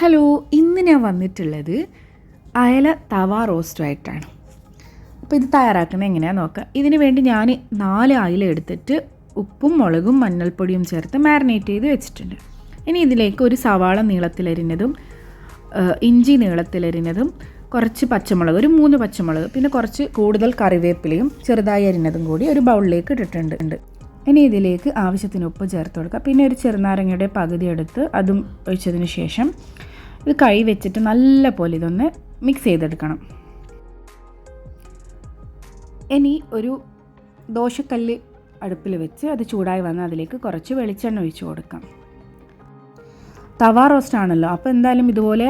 Hello, ഇന്ന് ഞാൻ വന്നിട്ടുള്ളത് അയല തവ റോസ്റ്റുമായിട്ടാണ്. അപ്പോൾ ഇത് തയ്യാറാക്കുന്നത് എങ്ങനെയാണെന്ന് നോക്കാം. ഇതിന് വേണ്ടി ഞാൻ 4 അയല എടുത്തിട്ട് ഉപ്പും മുളകും മഞ്ഞൾപ്പൊടിയും ചേർത്ത് മാരിനേറ്റ് ചെയ്ത് വെച്ചിട്ടുണ്ട്. ഇനി ഇതിലേക്ക് ഒരു സവാള നീളത്തിലരിഞ്ഞതും ഇഞ്ചി നീളത്തിലരിഞ്ഞതും കുറച്ച് പച്ചമുളക്, ഒരു 3 പച്ചമുളക്, പിന്നെ കുറച്ച് കൂടുതൽ കറിവേപ്പിലയും ചെറുതായി അരിഞ്ഞതും കൂടി ഒരു ബൗളിലേക്ക് ഇട്ടിട്ടുണ്ട്. ഇനി ഇതിലേക്ക് ആവശ്യത്തിന് ഉപ്പ് ചേർത്ത് കൊടുക്കുക. പിന്നെ ഒരു ചെറുനാരങ്ങയുടെ പകുതി എടുത്ത് അതും ഒഴിച്ചതിന് ശേഷം ഇത് കൈ വെച്ചിട്ട് നല്ല പോലെ ഇതൊന്ന് മിക്സ് ചെയ്തെടുക്കണം. ഇനി ഒരു ദോശക്കല്ല് അടുപ്പിൽ വെച്ച് അത് ചൂടായി വന്ന് അതിലേക്ക് കുറച്ച് വെളിച്ചെണ്ണ ഒഴിച്ച് കൊടുക്കാം. തവ റോസ്റ്റ് ആണല്ലോ, അപ്പോൾ എന്തായാലും ഇതുപോലെ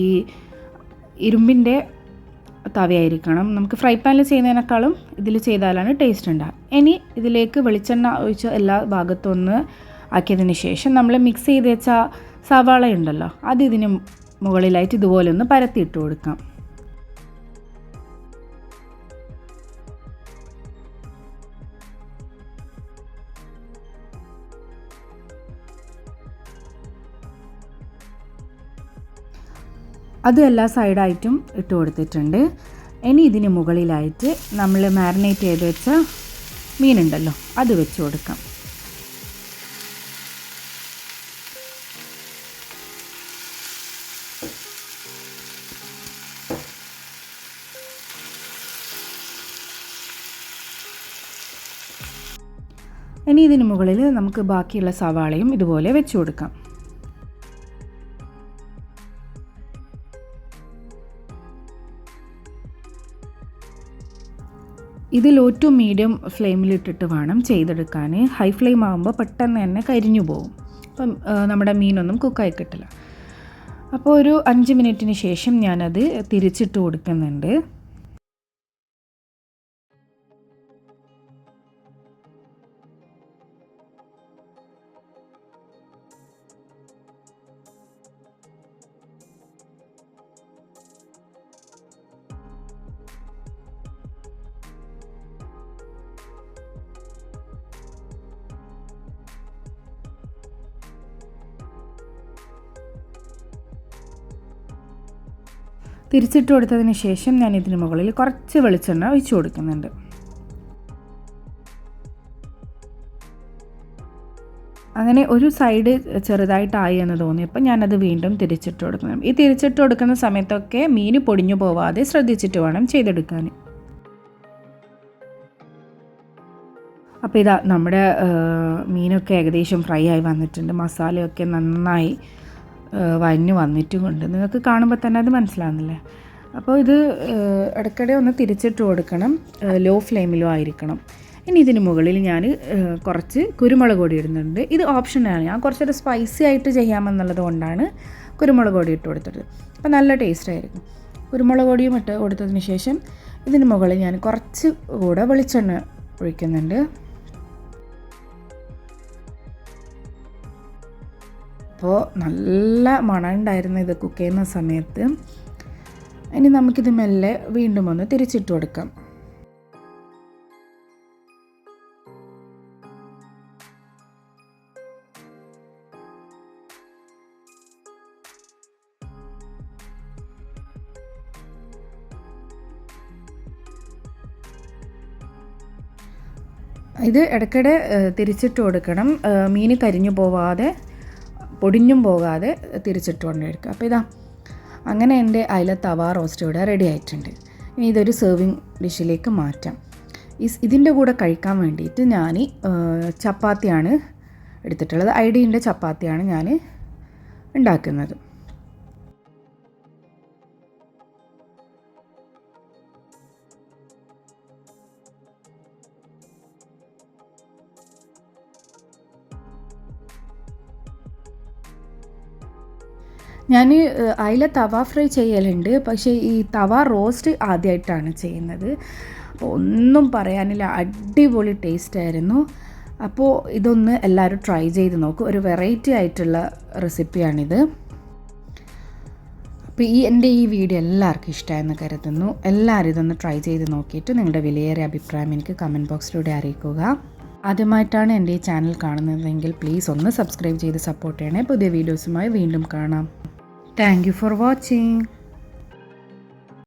ഈ ഇരുമ്പിൻ്റെ തവയായിരിക്കണം. നമുക്ക് ഫ്രൈ പാനിൽ ചെയ്യുന്നതിനേക്കാളും ഇതിൽ ചെയ്താലാണ് ടേസ്റ്റ് ഉണ്ടാകുക. ഇനി ഇതിലേക്ക് വെളിച്ചെണ്ണ ഒഴിച്ച് എല്ലാ ഭാഗത്തും ഒന്ന് ആക്കിയതിന് ശേഷം നമ്മൾ മിക്സ് ചെയ്ത് വെച്ച സവാള ഉണ്ടല്ലോ, അത് ഇതിന് മുകളിലായിട്ട് ഇതുപോലെ ഒന്ന് പരത്തിയിട്ട് കൊടുക്കാം. അത് എല്ലാ സൈഡായിട്ടും ഇട്ട് കൊടുത്തിട്ടുണ്ട്. ഇനി ഇതിന് മുകളിലായിട്ട് നമ്മൾ മാരിനേറ്റ് ചെയ്ത് വെച്ച മീനുണ്ടല്ലോ, അത് വെച്ച് കൊടുക്കാം. ഇനി ഇതിന് മുകളിൽ നമുക്ക് ബാക്കിയുള്ള സവാളയും ഇതുപോലെ വെച്ച് കൊടുക്കാം. ഇത് ലോ ടു മീഡിയം ഫ്ലെയിമിലിട്ടിട്ട് വേണം ചെയ്തെടുക്കാൻ. ഹൈ ഫ്ലെയിം ആകുമ്പോൾ പെട്ടെന്ന് തന്നെ കരിഞ്ഞു പോകും. അപ്പം നമ്മുടെ മീനൊന്നും കുക്കായി കിട്ടില്ല. അപ്പോൾ ഒരു 5 മിനിറ്റിന് ശേഷം ഞാനത് തിരിച്ചിട്ട് കൊടുക്കുന്നുണ്ട്. തിരിച്ചിട്ട് കൊടുത്തതിന് ശേഷം ഞാൻ ഇതിന് മുകളിൽ കുറച്ച് വെളിച്ചെണ്ണ ഒഴിച്ചു കൊടുക്കുന്നുണ്ട്. അങ്ങനെ ഒരു സൈഡ് ചെറുതായിട്ടായി എന്ന് തോന്നിയപ്പോൾ ഞാനത് വീണ്ടും തിരിച്ചിട്ട് കൊടുക്കണം. ഈ തിരിച്ചിട്ട് കൊടുക്കുന്ന സമയത്തൊക്കെ മീൻ പൊടിഞ്ഞു പോവാതെ ശ്രദ്ധിച്ചിട്ട് വേണം ചെയ്തെടുക്കാൻ. അപ്പോൾ ഇതാ നമ്മുടെ മീനൊക്കെ ഏകദേശം ഫ്രൈ ആയി വന്നിട്ടുണ്ട്. മസാലയൊക്കെ നന്നായി വഴഞ്ഞു വന്നിട്ടുമുണ്ട്. നിങ്ങൾക്ക് കാണുമ്പോൾ തന്നെ അത് മനസ്സിലാവുന്നില്ലേ? അപ്പോൾ ഇത് ഇടയ്ക്കിടെ ഒന്ന് തിരിച്ചിട്ട് കൊടുക്കണം. ലോ ഫ്ലെയിമിലും ആയിരിക്കണം. ഇനി ഇതിന് മുകളിൽ ഞാൻ കുറച്ച് കുരുമുളക് പൊടി ഇടുന്നുണ്ട്. ഇത് ഓപ്ഷനാണ്. ഞാൻ കുറച്ചൊരു സ്പൈസി ആയിട്ട് ചെയ്യാമെന്നുള്ളത് കൊണ്ടാണ് കുരുമുളക് പൊടി ഇട്ട് കൊടുത്തത്. അപ്പോൾ നല്ല ടേസ്റ്റ് ആയിരിക്കും. കുരുമുളക് പൊടിയും ഇട്ട് കൊടുത്തതിന് ശേഷം ഇതിന് മുകളിൽ ഞാൻ കുറച്ച് കൂടെ വെളിച്ചെണ്ണ ഒഴിക്കുന്നുണ്ട്. അപ്പോൾ നല്ല മണം ഉണ്ടായിരുന്നു ഇത് കുക്ക് ചെയ്യുന്ന സമയത്ത്. ഇനി നമുക്കിത് മെല്ലെ വീണ്ടും ഒന്ന് തിരിച്ചിട്ട് കൊടുക്കാം. ഇത് ഇടയ്ക്കിടെ തിരിച്ചിട്ട് കൊടുക്കണം. മീൻ കരിഞ്ഞു പോവാതെ പൊടിഞ്ഞും പോകാതെ തിരിച്ചിട്ട് കൊണ്ടെടുക്കുക. അപ്പോൾ ഇതാ അങ്ങനെ എൻ്റെ അയല തവ റോസ്റ്റ് ഇവിടെ റെഡി ആയിട്ടുണ്ട്. ഇനി ഇതൊരു സെർവിങ് ഡിഷിലേക്ക് മാറ്റാം. ഇതിൻ്റെ കൂടെ കഴിക്കാൻ വേണ്ടിയിട്ട് ഞാൻ ചപ്പാത്തിയാണ് എടുത്തിട്ടുള്ളത്. ഐഡിയൻ്റെ ചപ്പാത്തിയാണ് ഞാൻ ഉണ്ടാക്കുന്നത്. ഞാൻ അയില തവ ഫ്രൈ ചെയ്യലുണ്ട്, പക്ഷേ ഈ തവ റോസ്റ്റ് ആദ്യമായിട്ടാണ് ചെയ്യുന്നത്. ഒന്നും പറയാനില്ല, അടിപൊളി ടേസ്റ്റായിരുന്നു. അപ്പോൾ ഇതൊന്ന് എല്ലാവരും ട്രൈ ചെയ്ത് നോക്കും. ഒരു വെറൈറ്റി ആയിട്ടുള്ള റെസിപ്പിയാണിത്. അപ്പോൾ എൻ്റെ ഈ വീഡിയോ എല്ലാവർക്കും ഇഷ്ടമായെന്ന് കരുതുന്നു. എല്ലാവരും ഇതൊന്ന് ട്രൈ ചെയ്ത് നോക്കിയിട്ട് നിങ്ങളുടെ വിലയേറിയ അഭിപ്രായം എനിക്ക് കമൻറ്റ് ബോക്സിലൂടെ അറിയിക്കുക. ആദ്യമായിട്ടാണ് എൻ്റെ ഈ ചാനൽ കാണുന്നതെങ്കിൽ പ്ലീസ് ഒന്ന് സബ്സ്ക്രൈബ് ചെയ്ത് സപ്പോർട്ട് ചെയ്യണേ. പുതിയ വീഡിയോസുമായി വീണ്ടും കാണാം. Thank you for watching.